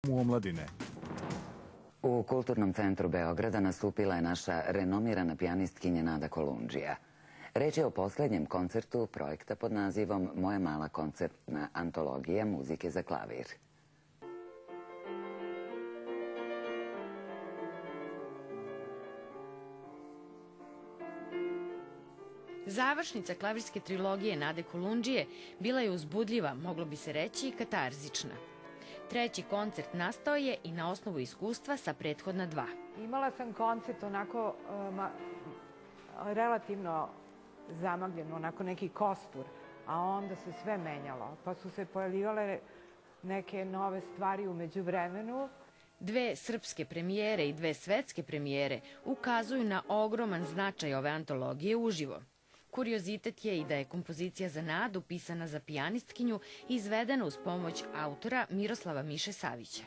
u omladine. U Kulturnom centru Beograda nastupila je naša renomirana pijanistkinja Nada Kolundžija. Reč je o poslednjem koncertu projekta pod nazivom Moja mala koncertna antologija muzike za klavir. Završnica klavirske trilogije Nade Kolundžije bila je uzbudljiva, moglo bi se reći i katarzična. Treći koncert nastao je i na osnovu iskustva sa prethodna dva. Imala sam koncert onako relativno zamagljen, onako neki kostur, a onda se sve menjalo, pa su se pojavljivale neke nove stvari u međuvremenu. Dve srpske premijere i dve svetske premijere ukazuju na ogroman značaj ove antologije uživo. Kuriozitet je i da je kompozicija za Nadu pisana za pijanistkinju i izvedena uz pomoć autora Miroslava Miše Savića.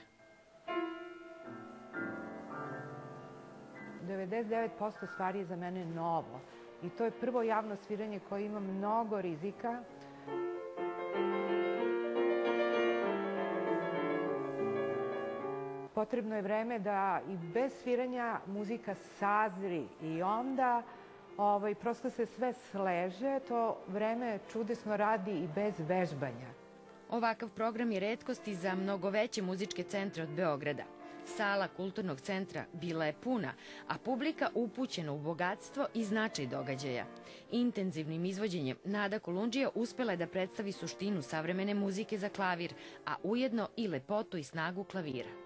99% stvari je za mene novo i to je prvo javno sviranje koje ima mnogo rizika. Potrebno je vreme da i bez sviranja muzika sazri i onda prosto se sve sleže, to vreme čudesno radi i bez vežbanja. Ovakav program je retkost i za mnogo veće muzičke centre od Beograda. Sala Kulturnog centra bila je puna, a publika upućena u bogatstvo i značaj događaja. Intenzivnim izvođenjem Nada Kolundžija uspela je da predstavi suštinu savremene muzike za klavir, a ujedno i lepotu i snagu klavira.